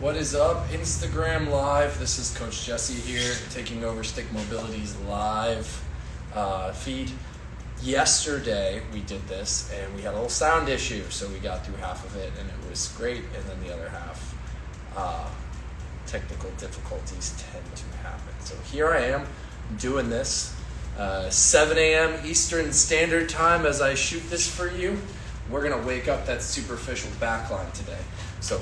What is up, Instagram Live? This is Coach Jesse here, taking over Stick Mobility's live feed. Yesterday we did this and we had a little sound issue, so we got through half of it and it was great, and then the other half, technical difficulties tend to happen. So here I am doing this, 7 a.m. Eastern Standard Time as I shoot this for you. We're gonna wake up that superficial backline today. So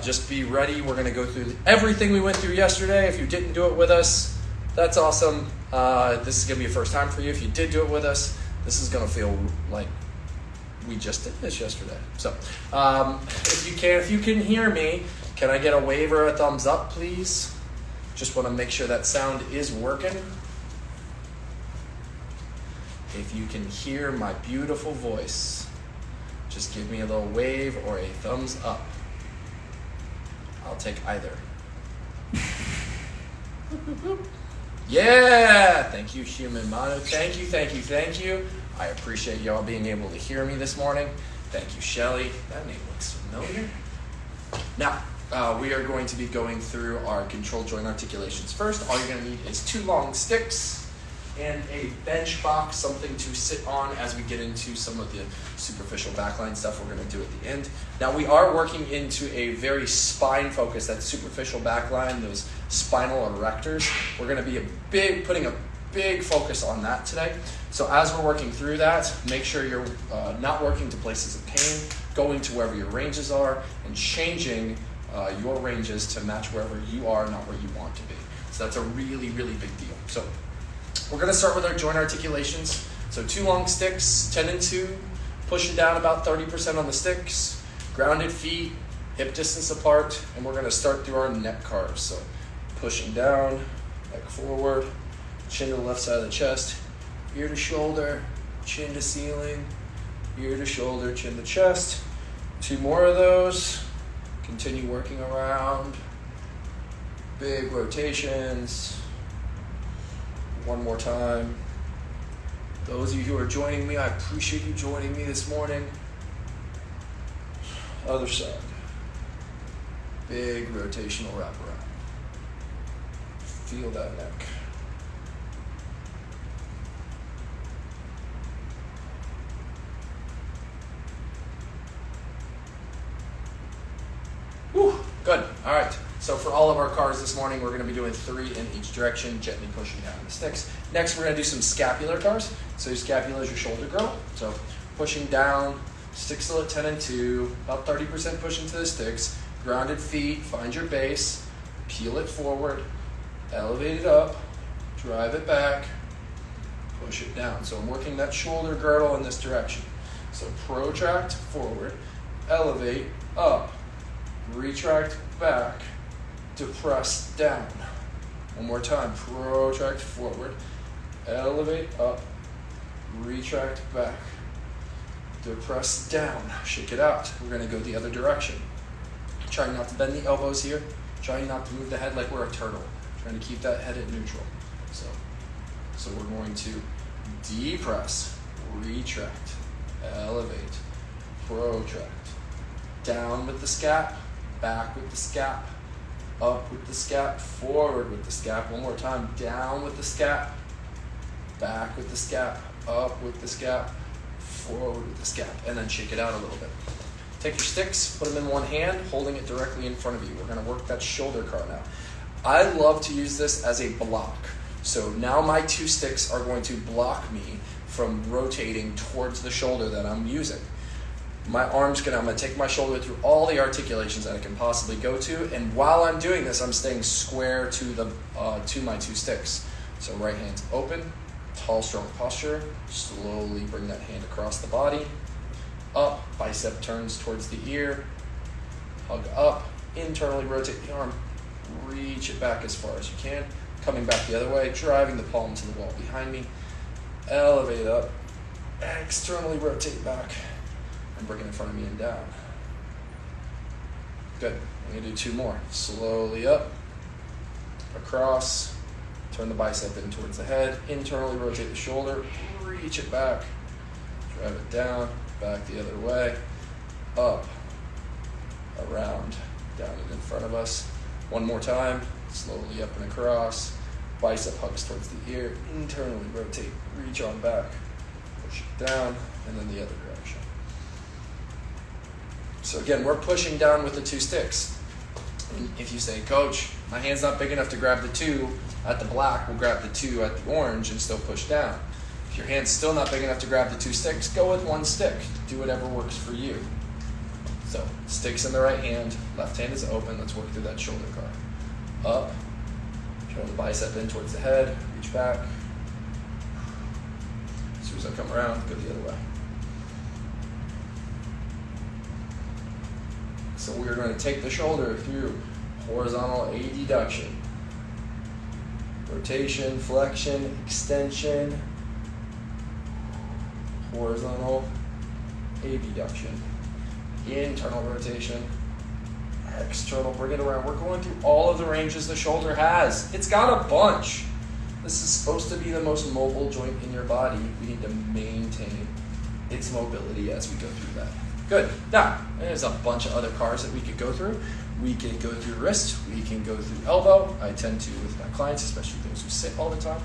just be ready. We're going to go through everything we went through yesterday. If you didn't do it with us, that's awesome. This is going to be a first time for you. If you did do it with us, this is going to feel like we just did this yesterday. So if you can hear me, can I get a wave or a thumbs up, please? Just want to make sure that sound is working. If you can hear my beautiful voice, just give me a little wave or a thumbs up. I'll take either. Yeah, thank you, Human Mono. Thank you. I appreciate y'all being able to hear me this morning. Thank you, Shelly. That name looks familiar. Now, we are going to be going through our control joint articulations first. All you're going to need is 2 long sticks and a bench box, something to sit on as we get into some of the superficial backline stuff we're going to do at the end. Now we are working into a very spine focus, that superficial backline, those spinal erectors. We're going to be putting a big focus on that today. So as we're working through that, make sure you're not working to places of pain, going to wherever your ranges are, and changing your ranges to match wherever you are, not where you want to be. So that's a really, really big deal. So we're going to start with our joint articulations. So 2 long sticks, 10 and 2, pushing down about 30% on the sticks, grounded feet, hip distance apart, and we're going to start through our neck carves. So pushing down, neck forward, chin to the left side of the chest, ear to shoulder, chin to ceiling, ear to shoulder, chin to chest. 2 more of those. Continue working around. Big rotations. 1 more time. Those of you who are joining me, I appreciate you joining me this morning. Other side. Big rotational wraparound. Feel that neck. Whew, good. All right. So for all of our cars this morning, we're going to be doing 3 in each direction, gently pushing down the sticks. Next, we're going to do some scapular cars. So your scapula is your shoulder girdle. So pushing down, sticks still at 10 and 2, about 30% push into the sticks. Grounded feet, find your base, peel it forward, elevate it up, drive it back, push it down. So I'm working that shoulder girdle in this direction. So protract forward, elevate up, retract back, depress down. 1 more time. Protract forward, elevate up, retract back, depress down. Shake it out. We're going to go the other direction. Trying not to bend the elbows here. Trying not to move the head like we're a turtle. Trying to keep that head at neutral. So we're going to depress, retract, elevate, protract. Down with the scap, back with the scap, up with the scap, forward with the scap. 1 more time. Down with the scap, back with the scap, up with the scap, forward with the scap, and then shake it out a little bit. Take your sticks, put them in 1 hand, holding it directly in front of you. We're going to work that shoulder car now. I love to use this as a block. So now my 2 sticks are going to block me from rotating towards the shoulder that I'm using. My I'm going to take my shoulder through all the articulations that I can possibly go to, and while I'm doing this, I'm staying square to my 2 sticks. So right hand's open, tall, strong posture. Slowly bring that hand across the body. Up, bicep turns towards the ear. Hug up, internally rotate the arm. Reach it back as far as you can. Coming back the other way, driving the palm to the wall behind me. Elevate up, externally rotate back. And bring it in front of me and down. Good. I'm going to do 2 more. Slowly up, across, turn the bicep in towards the head, internally rotate the shoulder, reach it back, drive it down, back the other way, up, around, down and in front of us. One more time, slowly up and across. Bicep hugs towards the ear, internally rotate, reach on back, push it down, and then the other direction. So again, we're pushing down with the 2 sticks. And if you say, Coach, my hand's not big enough to grab the 2 at the black, we'll grab the 2 at the orange and still push down. If your hand's still not big enough to grab the 2 sticks, go with 1 stick. Do whatever works for you. So, sticks in the right hand, left hand is open, let's work through that shoulder car. Up, turn the bicep in towards the head, reach back. As soon as I come around, go the other way. So we're going to take the shoulder through horizontal adduction, rotation, flexion, extension, horizontal abduction, internal rotation, external, bring it around. We're going through all of the ranges the shoulder has. It's got a bunch. This is supposed to be the most mobile joint in your body. We need to maintain its mobility as we go through that. Good. Now, there's a bunch of other cars that we could go through. We can go through wrist. We can go through elbow. I tend to with my clients, especially those who sit all the time.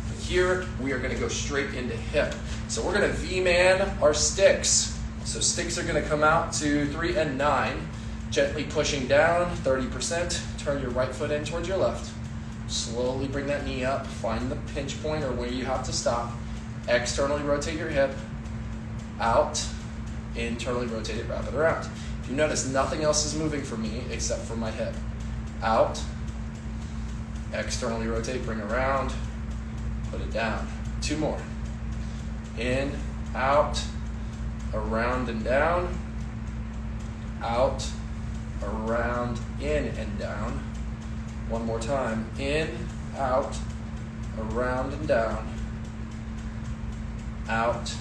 But here, we are going to go straight into hip. So we're going to V-man our sticks. So sticks are going to come out to 3 and 9. Gently pushing down, 30%. Turn your right foot in towards your left. Slowly bring that knee up. Find the pinch point or where you have to stop. Externally rotate your hip. Out. Internally rotate it, wrap it around. If you notice, nothing else is moving for me except for my hip. Out. Externally rotate, bring around. Put it down. 2 more. In, out, around and down. Out, around, in and down. 1 more time. In, out, around and down. Out,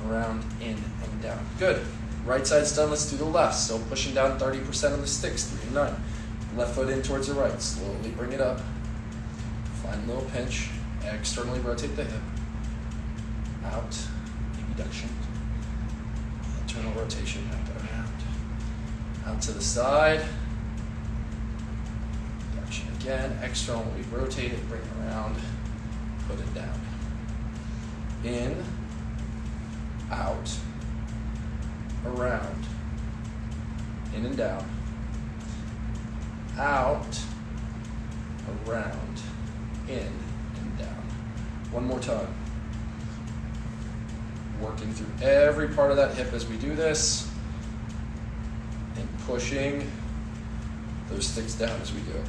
around, in and down. Good. Right side's done. Let's do the left. So pushing down 30% of the sticks, 3 and 9. Left foot in towards the right. Slowly bring it up. Find a little pinch. Externally rotate the hip. Out. Abduction. Internal rotation. Wrap it around. Out to the side. Abduction again. Externally rotate it. Bring it around. Put it down. In. Out, around, in and down, out, around, in and down. 1 more time. Working through every part of that hip as we do this, and pushing those sticks down as we go.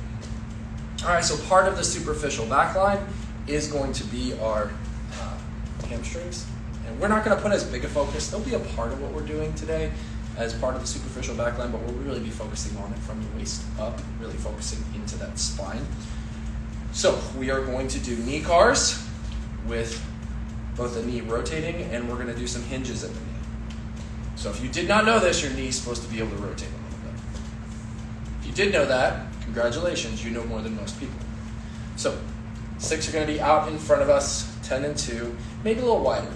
All right, so part of the superficial back line is going to be our hamstrings. And we're not going to put as big a focus. They'll be a part of what we're doing today as part of the superficial backline, but we'll really be focusing on it from your waist up, really focusing into that spine. So we are going to do knee cars with both the knee rotating, and we're going to do some hinges at the knee. So if you did not know this, your knee is supposed to be able to rotate a little bit. If you did know that, congratulations, you know more than most people. So sticks are going to be out in front of us, 10 and 2, maybe a little wider.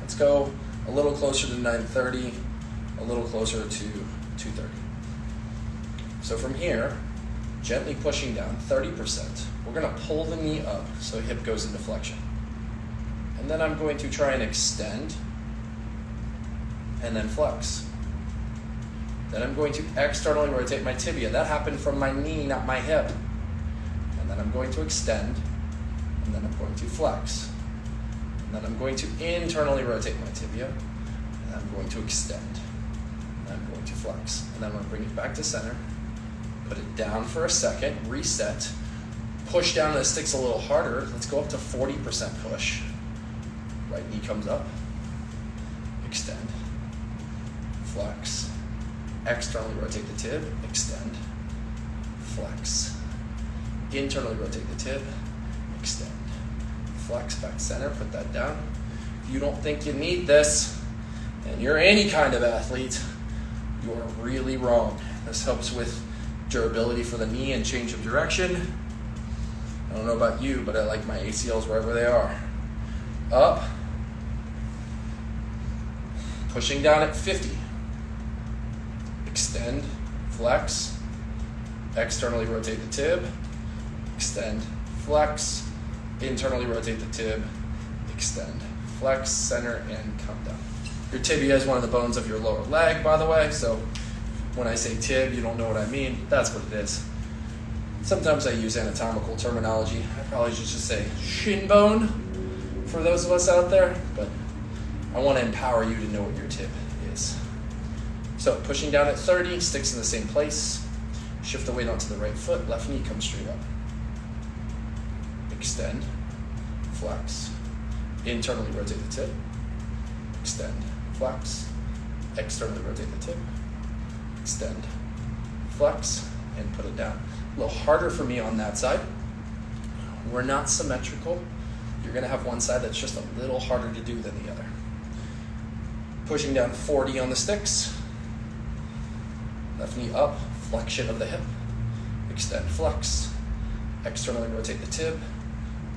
Let's go a little closer to 930, a little closer to 230. So from here, gently pushing down 30%, we're going to pull the knee up so hip goes into flexion. And then I'm going to try and extend and then flex. Then I'm going to externally rotate my tibia. That happened from my knee, not my hip. And then I'm going to extend, and then I'm going to flex. And then I'm going to internally rotate my tibia, and I'm going to extend, and I'm going to flex. And then I'm going to bring it back to center, put it down for a second, reset, push down the sticks a little harder. Let's go up to 40% push. Right knee comes up, extend, flex, externally rotate the tib, extend, flex, internally rotate the tib, extend, flex, back center, put that down. If you don't think you need this, and you're any kind of athlete, you're really wrong. This helps with durability for the knee and change of direction. I don't know about you, but I like my ACLs wherever they are. Up, pushing down at 50. Extend, flex, externally rotate the tib, extend, flex, internally rotate the tib, extend, flex, center, and come down. Your tibia is one of the bones of your lower leg, by the way, so when I say tib, you don't know what I mean. That's what it is. Sometimes I use anatomical terminology. I probably should just say shin bone for those of us out there, but I want to empower you to know what your tib is. So pushing down at 30, sticks in the same place. Shift the weight onto the right foot, left knee comes straight up. Extend, flex, internally rotate the tib, extend, flex, externally rotate the tib, extend, flex, and put it down. A little harder for me on that side. We're not symmetrical. You're gonna have one side that's just a little harder to do than the other. Pushing down 40 on the sticks. Left knee up, flexion of the hip. Extend, flex. Externally rotate the tib.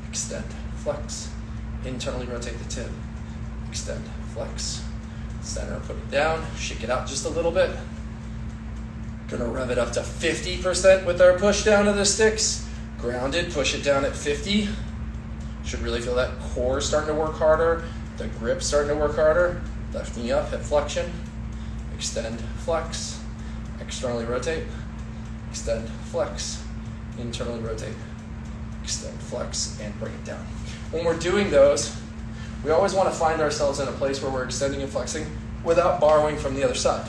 Extend, flex. Internally rotate the tib. Extend, flex. Center, put it down. Shake it out just a little bit. Gonna rev it up to 50% with our push down of the sticks. Grounded, push it down at 50. Should really feel that core starting to work harder. The grip starting to work harder. Left knee up, hip flexion. Extend, flex. Externally rotate. Extend, flex. Internally rotate. Extend, flex, and bring it down. When we're doing those, we always want to find ourselves in a place where we're extending and flexing without borrowing from the other side.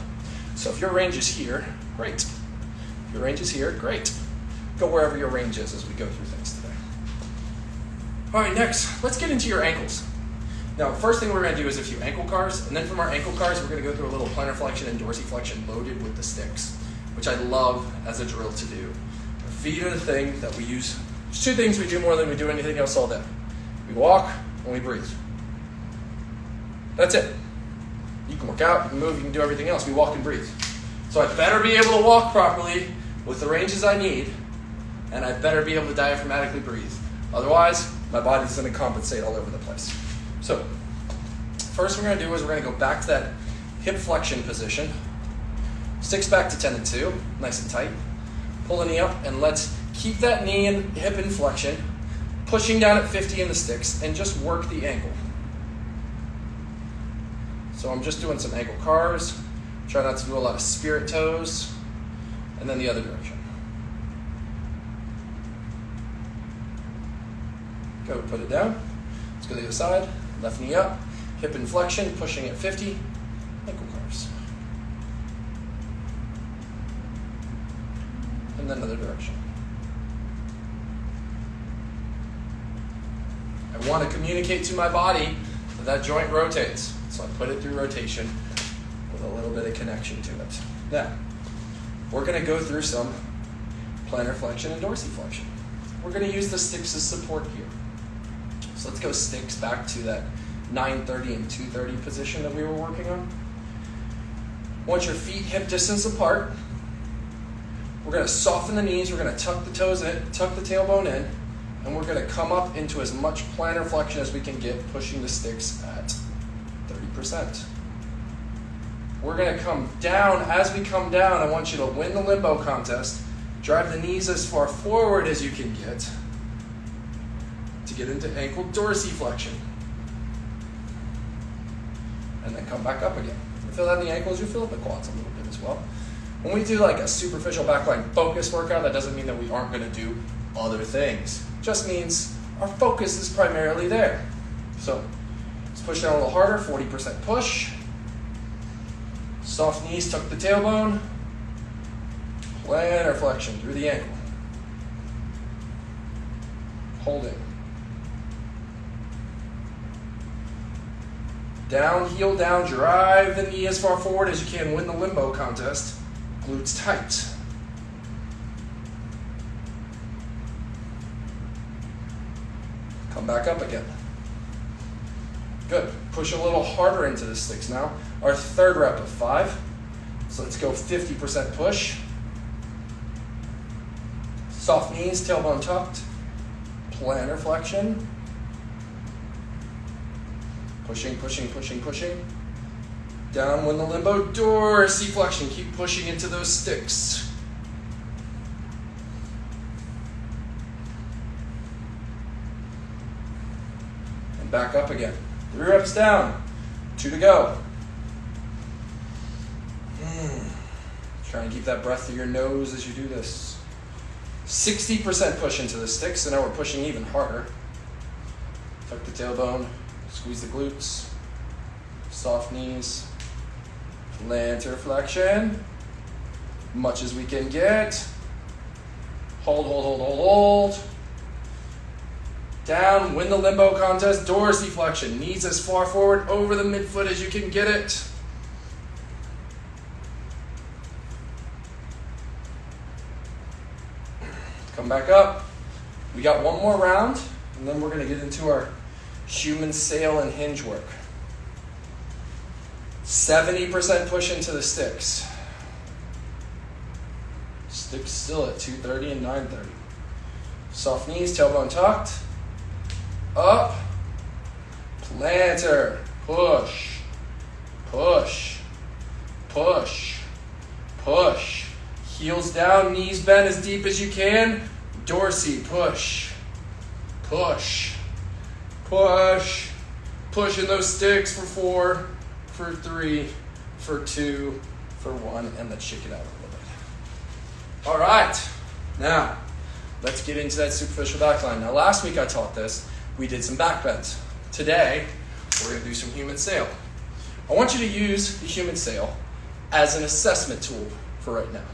So if your range is here, great. If your range is here, great. Go wherever your range is as we go through things today. All right, next, let's get into your ankles. Now, first thing we're going to do is a few ankle cars, and then from our ankle cars, we're going to go through a little plantar flexion and dorsiflexion loaded with the sticks, which I love as a drill to do. Our feet are the thing that we use. There's two things we do more than we do anything else all day. We walk and we breathe. That's it. You can work out, you can move, you can do everything else. We walk and breathe. So I better be able to walk properly with the ranges I need, and I better be able to diaphragmatically breathe. Otherwise, my body's going to compensate all over the place. So, first we're going to do is we're going to go back to that hip flexion position. Sticks back to 10 and 2, nice and tight. Pull the knee up, and let's keep that knee and hip in flexion, pushing down at 50 in the sticks, and just work the ankle. So I'm just doing some ankle cars. Try not to do a lot of spirit toes, and then the other direction. Go, put it down. Let's go to the other side. Left knee up, hip in flexion, pushing at 50, ankle cars. And then another direction. I want to communicate to my body that that joint rotates, so I put it through rotation with a little bit of connection to it. Now, we're going to go through some plantar flexion and dorsiflexion. We're going to use the sticks as support here. So let's go sticks back to that 930 and 230 position that we were working on. Want your feet hip distance apart. We're going to soften the knees. We're going to tuck the toes in, tuck the tailbone in, and we're going to come up into as much plantar flexion as we can get, pushing the sticks at 30%. We're going to come down. As we come down, I want you to win the limbo contest. Drive the knees as far forward as you can get to get into ankle dorsiflexion. And then come back up again. You feel that in the ankles, you feel it in the quads a little bit as well. When we do like a superficial backline focus workout, that doesn't mean that we aren't going to do other things. It just means our focus is primarily there. So let's push down a little harder, 40% push. Soft knees, tuck the tailbone. Plantar flexion through the ankle. Holding. Down, heel down, drive the knee as far forward as you can, win the limbo contest. Glutes tight. Come back up again. Good. Push a little harder into the sticks now. Our third rep of 5. So let's go 50% push. Soft knees, tailbone tucked. Plantar flexion. Pushing, pushing, pushing, pushing. Downwind the limbo, dorsiflexion. Keep pushing into those sticks. And back up again. 3 reps down, 2 to go. Try and keep that breath through your nose as you do this. 60% push into the sticks, so now we're pushing even harder. Tuck the tailbone, squeeze the glutes, soft knees, plantar flexion, much as we can get. Hold, hold, hold, hold, hold. Down, win the limbo contest, dorsiflexion. Knees as far forward over the midfoot as you can get it. Come back up. We got one more round, and then we're going to get into our human sail and hinge work. 70% push into the sticks. Sticks still at 230 and 930. Soft knees, tailbone tucked. Up. Plantar. Push. Push. Push. Push. Heels down, knees bent as deep as you can. Dorsey, push. Push. Push. Push in those sticks for 4, for 3, for 2, for 1, and let's shake it out a little bit. All right, now let's get into that superficial back line. Now last week I taught this, we did some back bends. Today, we're gonna do some human sail. I want you to use the human sail as an assessment tool for right now.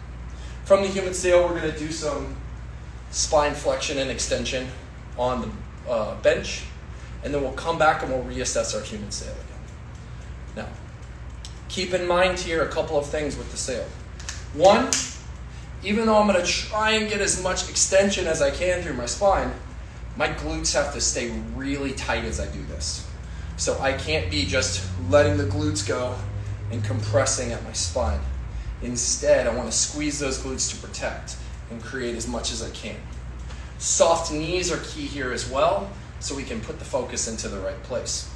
From the human sail, we're gonna do some spine flexion and extension on the bench, and then we'll come back and we'll reassess our human sail again. Now, keep in mind here a couple of things with the sail. One, even though I'm gonna try and get as much extension as I can through my spine, my glutes have to stay really tight as I do this. So I can't be just letting the glutes go and compressing at my spine. Instead, I want to squeeze those glutes to protect and create as much as I can. Soft knees are key here as well, so we can put the focus into the right place.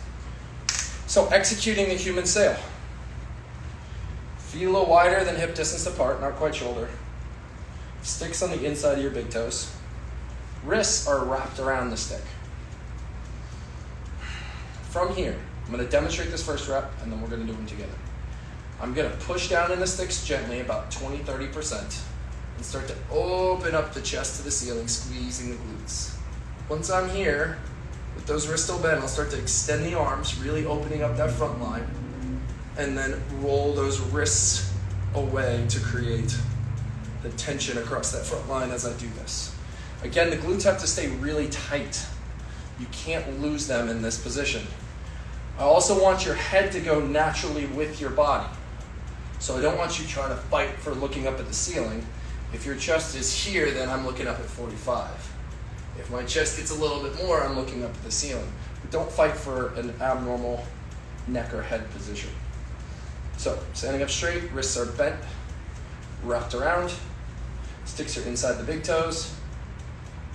So executing the human sail. Feet a little wider than hip distance apart, not quite shoulder. Sticks on the inside of your big toes. Wrists are wrapped around the stick. From here, I'm going to demonstrate this first rep, and then we're going to do them together. I'm going to push down in the sticks gently, about 20-30%, and start to open up the chest to the ceiling, squeezing the glutes. Once I'm here, with those wrists still bent, I'll start to extend the arms, really opening up that front line, and then roll those wrists away to create the tension across that front line as I do this. Again, the glutes have to stay really tight. You can't lose them in this position. I also want your head to go naturally with your body. So I don't want you trying to fight for looking up at the ceiling. If your chest is here, then I'm looking up at 45. If my chest gets a little bit more, I'm looking up at the ceiling. But don't fight for an abnormal neck or head position. So standing up straight, wrists are bent, wrapped around. Sticks are inside the big toes.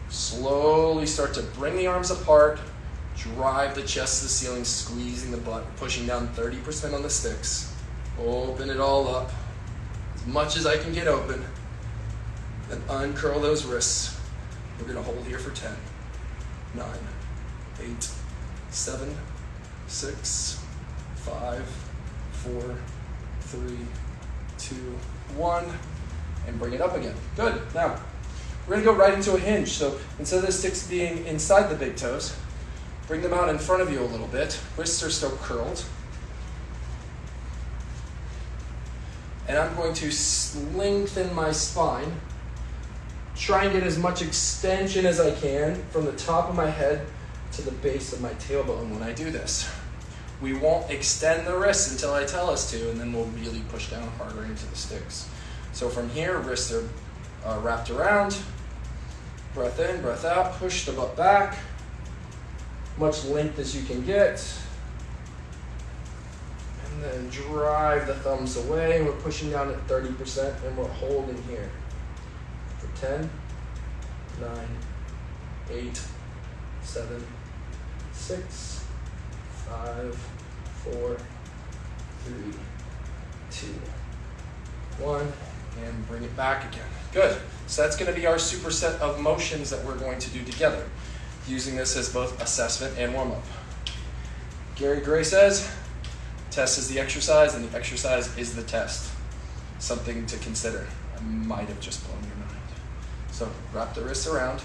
Slowly start to bring the arms apart, drive the chest to the ceiling, squeezing the butt, pushing down 30% on the sticks. Open it all up as much as I can get open. Then uncurl those wrists. We're gonna hold here for 10, 9, 8, 7, 6, 5, 4, 3, 2, 1, and bring it up again. Good. Now, we're gonna go right into a hinge. So instead of the sticks being inside the big toes, bring them out in front of you a little bit. Wrists are still curled. And I'm going to lengthen my spine. Try and get as much extension as I can from the top of my head to the base of my tailbone when I do this. We won't extend the wrists until I tell us to, and then we'll really push down harder into the sticks. So from here, wrists are wrapped around. Breath in, breath out, push the butt back. Much length as you can get. And then drive the thumbs away. We're pushing down at 30% and we're holding here for 10, 9, 8, 7, 6, 5, 4, 3, 2, 1, and bring it back again. Good. So that's going to be our superset of motions that we're going to do together, using this as both assessment and warm-up. Gary Gray says, test is the exercise and the exercise is the test. Something to consider. I might have just blown your mind. So wrap the wrists around,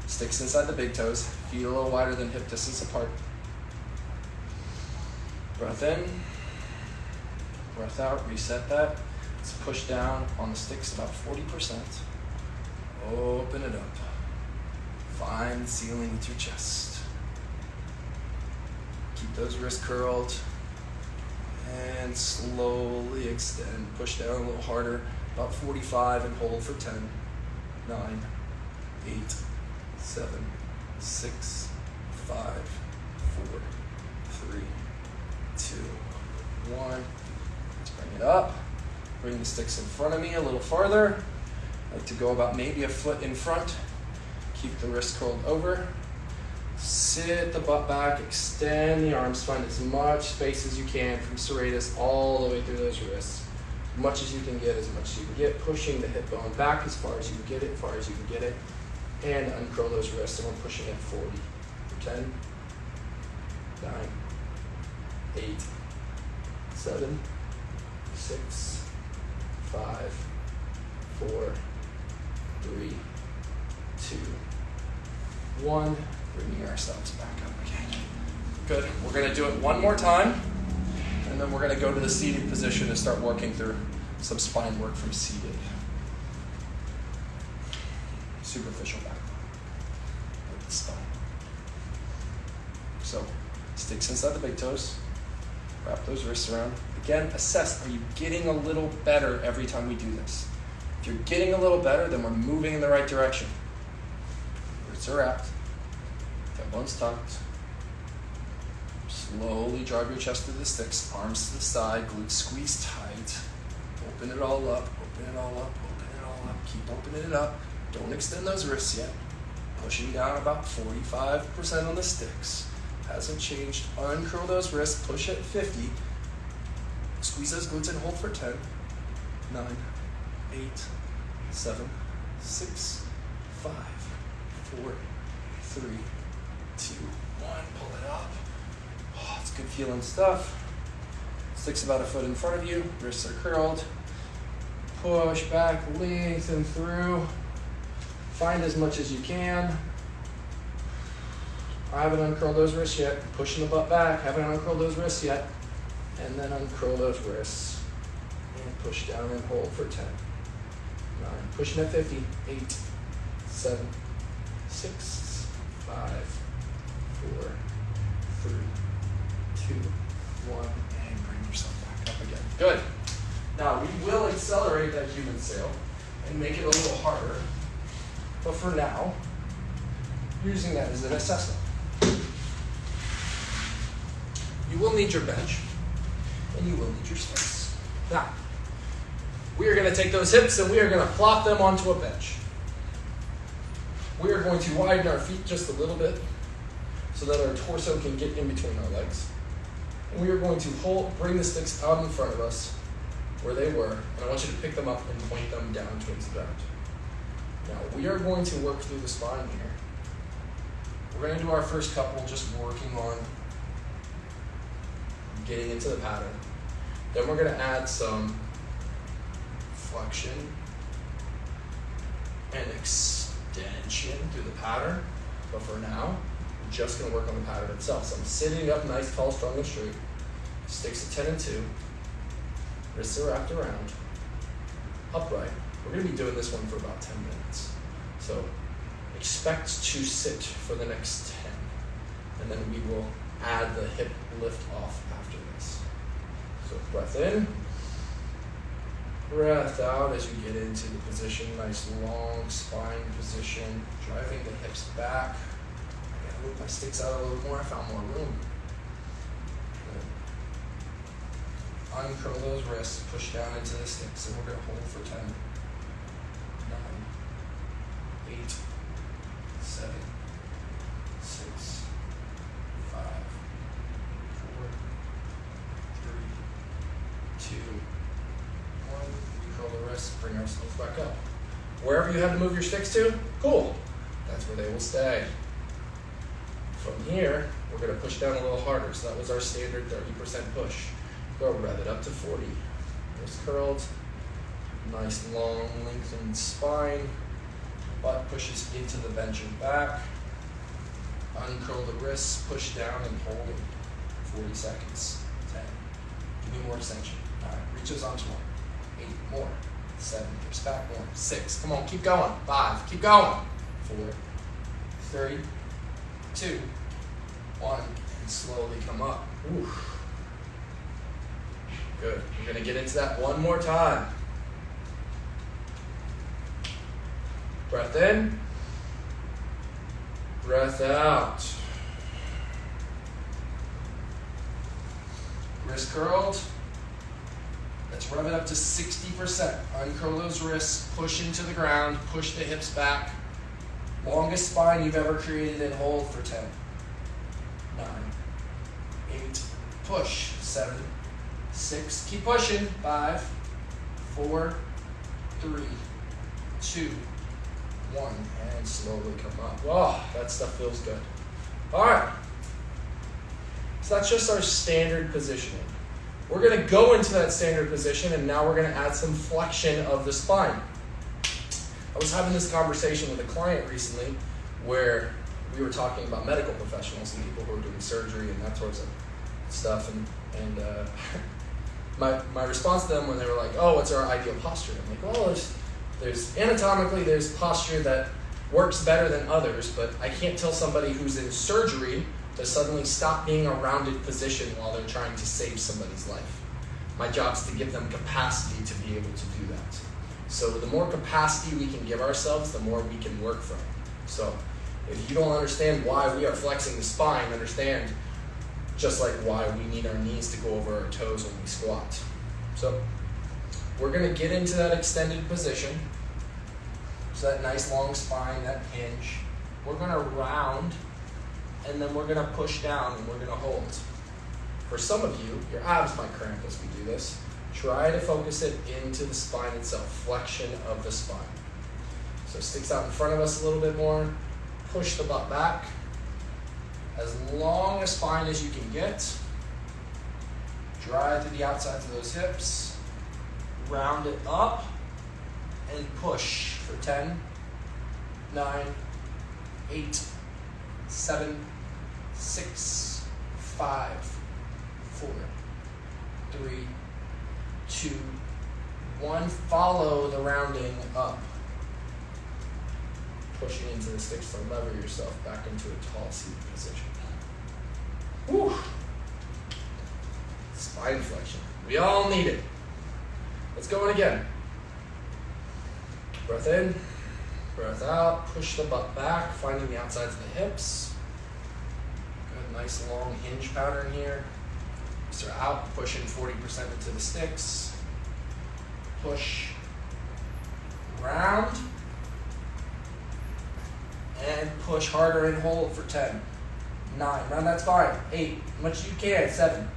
sticks inside the big toes, feet a little wider than hip distance apart. Breath in, breath out, reset that. Let's push down on the sticks about 40%. Open it up. Find the ceiling with your chest. Keep those wrists curled. And slowly extend. Push down a little harder. About 45 and hold for 10, 9, 8, 7, 6, 5, 4, 3, 2, 1. Let's bring it up. Bring the sticks in front of me a little farther. I like to go about maybe a foot in front. Keep the wrist curled over. Sit the butt back, extend the arms, find as much space as you can from serratus all the way through those wrists. As much as you can get, as much as you can get, pushing the hip bone back as far as you can get it, and uncurl those wrists, and we're pushing at 40. For 10, 9, 8, 7, 6, 5, 4, 3, 2, 1. Bringing ourselves back up again. Good. We're going to do it one more time, and then we're going to go to the seated position and start working through some spine work from seated. Superficial back with the spine. So, sticks inside the big toes. Wrap those wrists around. Again, assess, are you getting a little better every time we do this? If you're getting a little better, then we're moving in the right direction. Wrists are wrapped. Bones tucked. Slowly drive your chest through the sticks, arms to the side, glutes squeeze tight. Open it all up, open it all up, open it all up. Keep opening it up. Don't extend those wrists yet. Pushing down about 45% on the sticks. Hasn't changed. Uncurl those wrists, push at 50. Squeeze those glutes and hold for 10, 9, 8, 7, 6, 5, 4, 3, 2, 1, pull it up. Oh, it's good feeling stuff. Sticks about a foot in front of you, wrists are curled. Push back, lengthen through. Find as much as you can. I haven't uncurled those wrists yet. Pushing the butt back, haven't uncurled those wrists yet. And then uncurl those wrists. And push down and hold for 10, 9, pushing at 50, 8, 7, 6, 5, 4, 3, 2, 1, and bring yourself back up again. Good. Now we will accelerate that human sail and make it a little harder. But for now, using that as an assessment. You will need your bench and you will need your sticks. Now, we are going to take those hips and we are going to plop them onto a bench. We are going to widen our feet just a little bit so that our torso can get in between our legs. And we are going to bring the sticks out in front of us where they were, and I want you to pick them up and point them down towards the ground. Now, we are going to work through the spine here. We're going to do our first couple just working on getting into the pattern. Then we're going to add some flexion and extension through the pattern. But for now, we're just going to work on the pattern itself. So I'm sitting up nice, tall, strong, and straight. Sticks at 10 and 2. Wrists are wrapped around. Upright. We're going to be doing this one for about 10 minutes. So expect to sit for the next 10. And then we will add the hip lift off after this. So breath in. Breath out as you get into the position. Nice long spine position. Driving the hips back. I gotta move my sticks out a little more. I found more room. Good. Uncurl those wrists. Push down into the sticks. And we're going to hold for 10. 9, 8, 7, 6, 5, 4, 3, 2, bring ourselves back up. Wherever you have to move your sticks to, cool. That's where they will stay. From here, we're going to push down a little harder. So that was our standard 30% push. Go rev it up to 40. Wrist curled. Nice long lengthened spine. Butt pushes into the bench and back. Uncurl the wrists, push down and hold it. 40 seconds. 10. Give me more extension. All right, reach those arms more. 8 more. 7. Hips back more. 6. Come on, keep going. 5. Keep going. 4. 3. 2. 1. And slowly come up. Oof. Good. We're going to get into that one more time. Breath in. Breath out. Wrist curled. Let's rev it up to 60%. Uncurl those wrists, push into the ground, push the hips back. Longest spine you've ever created and hold for 10. 9. 8. Push. 7. 6. Keep pushing. 5. 4. 3. 2. 1. And slowly come up. Oh, that stuff feels good. All right. So that's just our standard positioning. We're going to go into that standard position, and now we're going to add some flexion of the spine. I was having this conversation with a client recently where we were talking about medical professionals and people who are doing surgery and that sorts of stuff. And my response to them when they were like, oh, what's our ideal posture? I'm like, well, there's anatomically, there's posture that works better than others, but I can't tell somebody who's in surgery to suddenly stop being a rounded position while they're trying to save somebody's life. My job is to give them capacity to be able to do that. So the more capacity we can give ourselves, the more we can work from. So if you don't understand why we are flexing the spine, understand just like why we need our knees to go over our toes when we squat. So we're going to get into that extended position. So that nice long spine, that hinge. We're going to round, and then we're going to push down, and we're going to hold. For some of you, your abs might cramp as we do this. Try to focus it into the spine itself, flexion of the spine. So sticks out in front of us a little bit more. Push the butt back. As long a spine as you can get. Drive to the outsides of those hips. Round it up and push for 10, 9, 8, 7, 6, 5, 4, 3, 2, 1. Follow the rounding up. Pushing into the sticks to lever yourself back into a tall seated position. Whew. Spine flexion. We all need it. Let's go in again. Breath in, breath out. Push the butt back, finding the outsides of the hips. Good, nice long hinge pattern here. So out, pushing 40% into the sticks. Push, round, and push harder and hold for 10, 9, round that spine, 8, as much as you can, 7,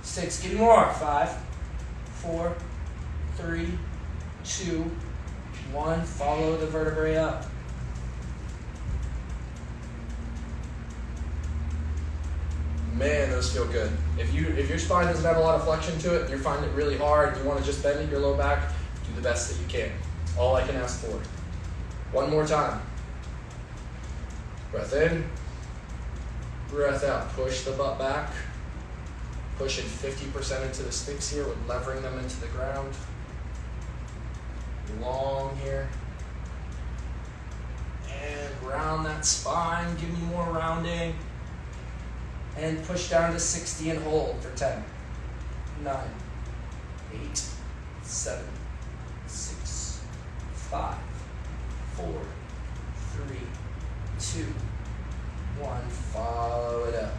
6, give me more, 5, 4, 3, 2, 1, follow the vertebrae up. Man, those feel good. If your spine doesn't have a lot of flexion to it, and you're finding it really hard, and you want to just bend your low back, do the best that you can. All I can ask for. One more time. Breath in, breath out. Push the butt back. Pushing 50% into the sticks here with levering them into the ground. Long here. And round that spine. Give me more rounding. And push down to 60 and hold for 10, 9, 8, 7, 6, 5, 4, 3, 2, 1. Follow it up.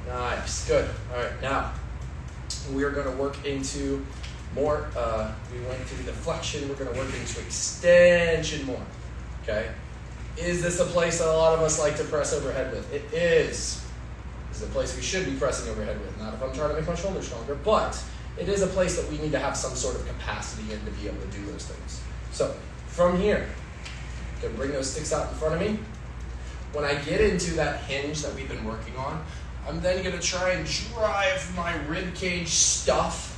Nice. Good. All right. Now, we are going to work into more. We went through the flexion. We're going to work into extension more. Okay. Is this a place that a lot of us like to press overhead with? It is. This is a place we should be pressing overhead with. Not if I'm trying to make my shoulder stronger, but it is a place that we need to have some sort of capacity in to be able to do those things. So from here, I'm going to bring those sticks out in front of me. When I get into that hinge that we've been working on, I'm then going to try and drive my rib cage stuff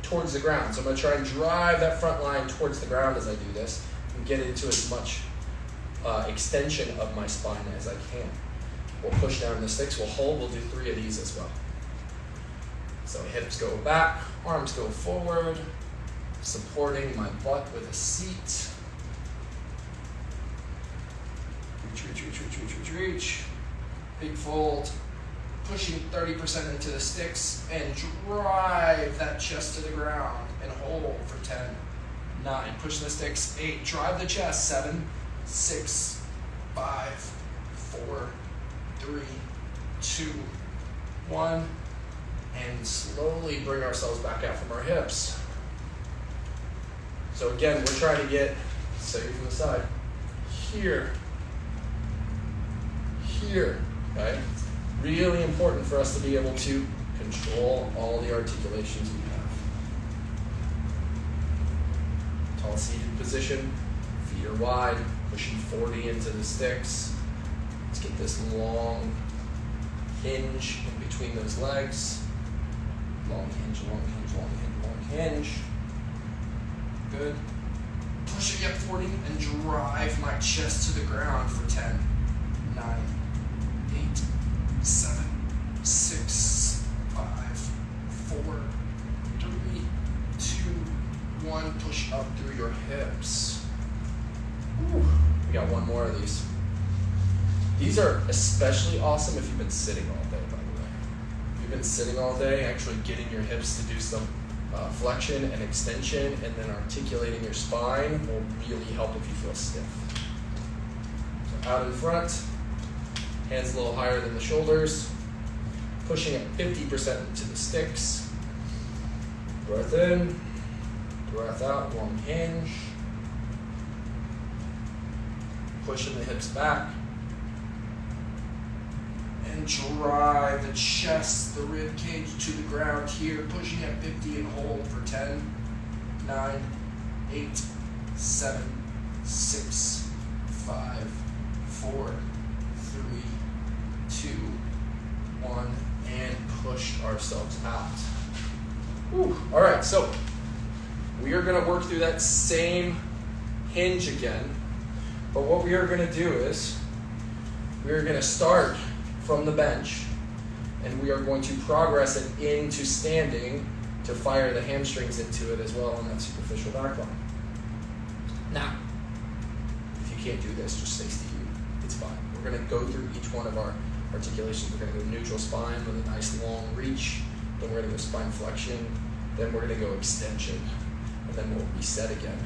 towards the ground. So I'm going to try and drive that front line towards the ground as I do this and get into as much extension of my spine as I can. We'll push down the sticks, we'll hold, we'll do 3 of these as well. So hips go back, arms go forward, supporting my butt with a seat. Reach. Big fold. Pushing 30% into the sticks and drive that chest to the ground and hold for 10, 9. Push the sticks, 8. Drive the chest, 7, 6, 5, 4, 3, 2, 1. And slowly bring ourselves back out from our hips. So again, we're trying to get, say from the side, here, okay? Really important for us to be able to control all the articulations we have. Tall seated position, feet are wide, pushing 40 into the sticks. Let's get this long hinge in between those legs. Long hinge, long hinge, long hinge, long hinge. Good. Pushing up 40 and drive my chest to the ground for 10, 9, 8, 7, 6, 5, 4, 3, 2, 1. Push up through your hips. Whew. We got one more of these. These are especially awesome if you've been sitting all day, by the way. If you've been sitting all day, actually getting your hips to do some flexion and extension and then articulating your spine will really help if you feel stiff. So out in front, hands a little higher than the shoulders, pushing at 50% into the sticks. Breath in, breath out, long hinge. Pushing the hips back. And drive the chest, the rib cage to the ground here, pushing at 50 and hold for 10, 9, 8, 7, 6, 5, 4, 3, 2, 1, and push ourselves out. Whew. All right, so we are going to work through that same hinge again, but what we are going to do is we are going to start from the bench, and we are going to progress it into standing to fire the hamstrings into it as well on that superficial back line. Now, if you can't do this, just stay seated. It's fine. We're going to go through each one of our articulations. We're going to go neutral spine with a nice long reach, then we're going to go spine flexion, then we're going to go extension, and then we'll reset again.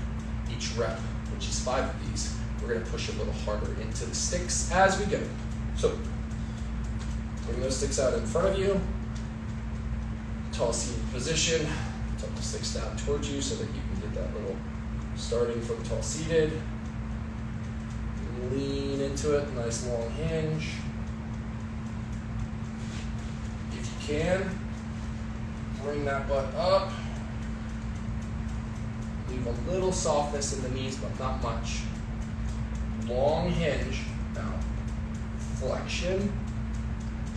Each rep, which is 5 of these, we're going to push a little harder into the sticks as we go. So, bring those sticks out in front of you. Tall seated position. Tuck the sticks down towards you so that you can get that little starting from tall seated. Lean into it, nice long hinge. If you can, bring that butt up. Leave a little softness in the knees, but not much. Long hinge. Now, flexion.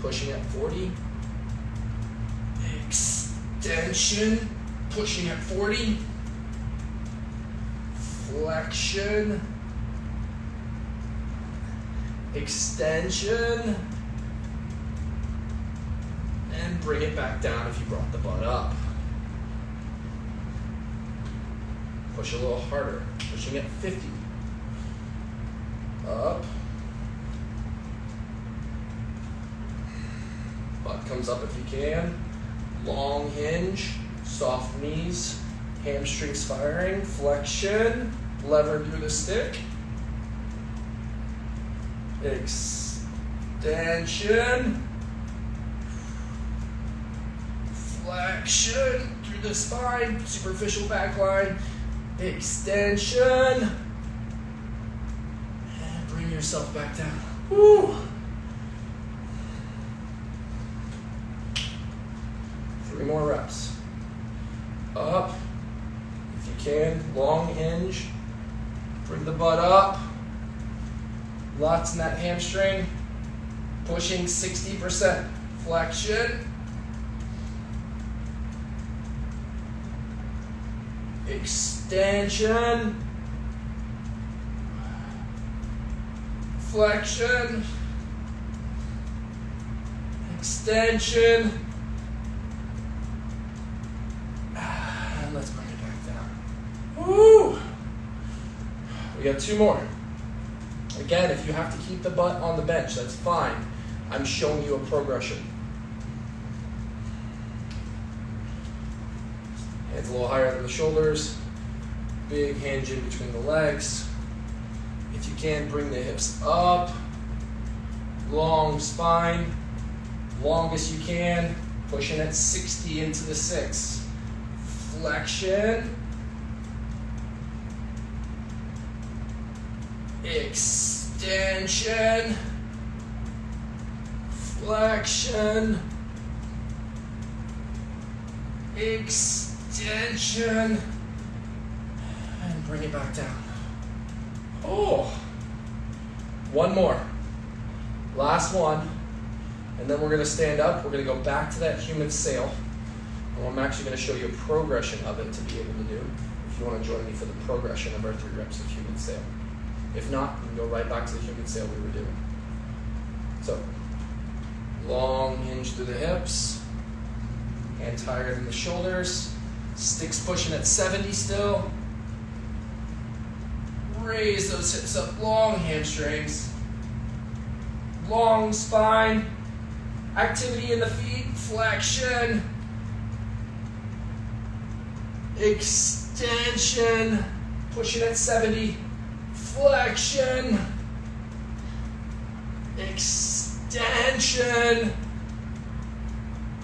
Pushing at 40. Extension. Pushing at 40. Flexion. Extension. And bring it back down if you brought the butt up. Push a little harder. Pushing at 50. Up. Butt comes up if you can. Long hinge, soft knees, hamstrings firing, flexion, lever through the stick. Extension. Flexion through the spine, superficial back line. Extension. And bring yourself back down. Woo. 3 more reps. up. If you can, long hinge. Bring the butt up. Lots in that hamstring. Pushing 60%. Flexion. Extension. Flexion. Extension. And let's bring it back down. Woo! We got 2 more. Again, if you have to keep the butt on the bench, that's fine. I'm showing you a progression. Hands a little higher than the shoulders. Big hinge in between the legs. If you can, bring the hips up. Long spine. Longest you can. Pushing at 60 into the 6. Flexion. Extension. Flexion. Extension. And bring it back down. Oh. 1 more. Last one. And then we're going to stand up. We're going to go back to that human sail. And I'm actually going to show you a progression of it to be able to do. If you want to join me for the progression of our 3 reps of human sail. If not, you can go right back to the human sail we were doing. So, long hinge through the hips. Hands higher than the shoulders. Sticks pushing at 70 still. Raise those hips up. Long hamstrings. Long spine. Activity in the feet. Flexion. Extension. Pushing at 70. Flexion. Extension.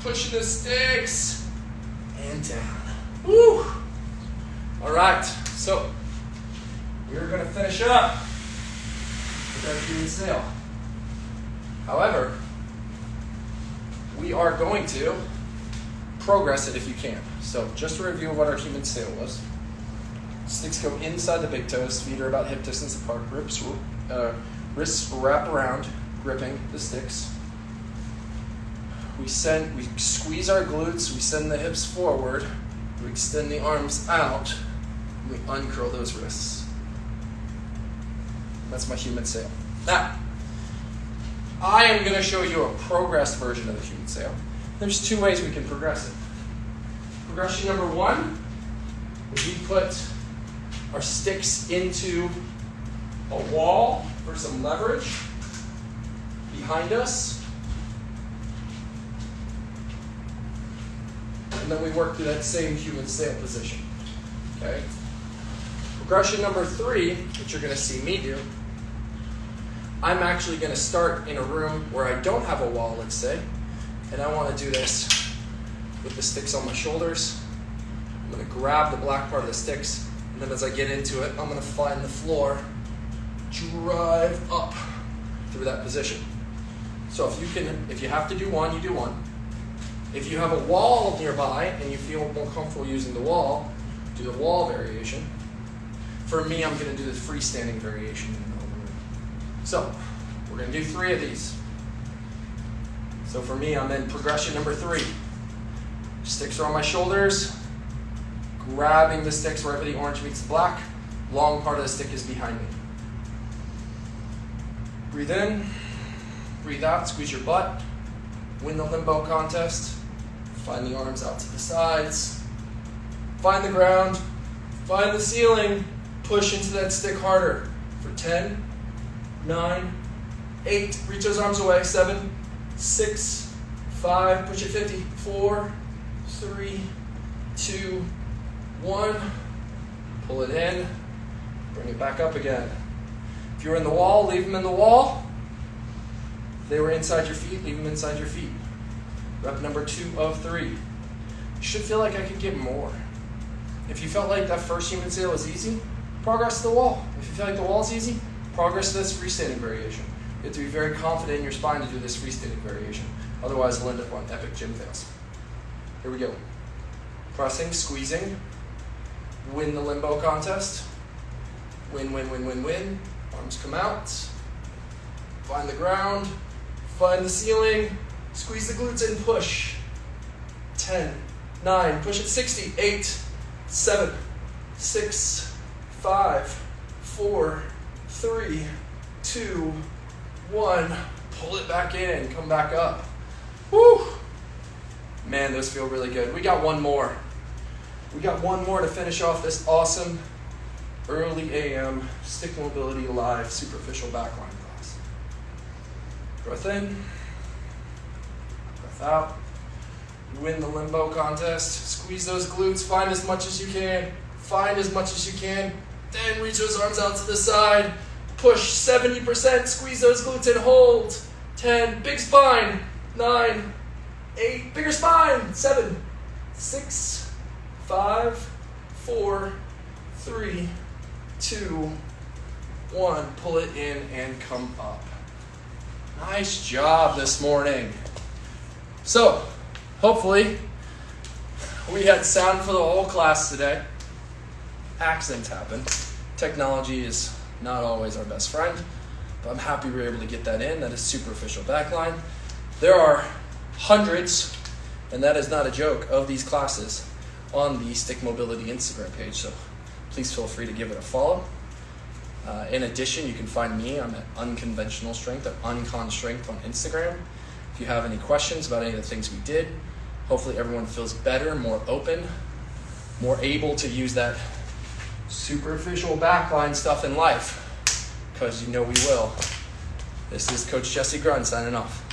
Pushing the sticks. And down. Woo! All right, so we're going to finish up with our human sail. However, we are going to progress it if you can. So just a review of what our human sail was. Sticks go inside the big toes, feet are about hip distance apart, wrists wrap around, gripping the sticks. We squeeze our glutes, we send the hips forward, we extend the arms out, and we uncurl those wrists. That's my human sail. Now, I am going to show you a progressed version of the human sail. There's 2 ways we can progress it. Progression number 1 is we put our sticks into a wall for some leverage behind us. And then we work through that same human sail position. Okay? Progression number 3, which you're going to see me do, I'm actually going to start in a room where I don't have a wall, let's say, and I want to do this with the sticks on my shoulders. I'm going to grab the black part of the sticks, and then as I get into it, I'm going to find the floor, drive up through that position. So if you have to do one, you do one. If you have a wall nearby and you feel more comfortable using the wall, do the wall variation. For me, I'm going to do the freestanding variation in the middle of the room. So we're going to do 3 of these. So for me, I'm in progression number 3. Sticks are on my shoulders, grabbing the sticks wherever the orange meets the black. Long part of the stick is behind me. Breathe in, breathe out, squeeze your butt. Win the limbo contest. Find the arms out to the sides. Find the ground. Find the ceiling. Push into that stick harder. For 10, 9, 8. Reach those arms away. 7, 6, 5. Push it 50. 4, 3, 2, 1. Pull it in. Bring it back up again. If you're in the wall, leave them in the wall. If they were inside your feet, leave them inside your feet. Rep number 2 of 3. You should feel like I could get more. If you felt like that first human sail was easy, progress to the wall. If you feel like the wall's easy, progress to this freestanding variation. You have to be very confident in your spine to do this freestanding variation. Otherwise, you'll end up on epic gym fails. Here we go. Pressing, squeezing. Win the limbo contest. Win, win, win, win, win. Arms come out. Find the ground. Find the ceiling. Squeeze the glutes in, push. 10, 9, push it 60, 8, 7, 6, 5, 4, 3, 2, 1. Pull it back in, come back up. Woo! Man, those feel really good. We got one more. We got one more to finish off this awesome early AM stick mobility live superficial backline class. Breath in, breath out. Win the limbo contest. Squeeze those glutes, find as much as you can. Find as much as you can. Then reach those arms out to the side. Push 70%, squeeze those glutes and hold. 10, big spine. 9, 8, bigger spine. 7, 6, 5, 4, 3, 2, 1. Pull it in and come up. Nice job this morning. So, hopefully, we had sound for the whole class today. Accidents happen. Technology is not always our best friend, but I'm happy we were able to get that in. That is superficial backline. There are hundreds, and that is not a joke, of these classes on the Stick Mobility Instagram page, so please feel free to give it a follow. In addition, you can find me. I'm at Unconventional Strength, at Uncon Strength on Instagram. If you have any questions about any of the things we did, hopefully everyone feels better, more open, more able to use that superficial backline stuff in life, because you know we will. This is Coach Jesse Grund signing off.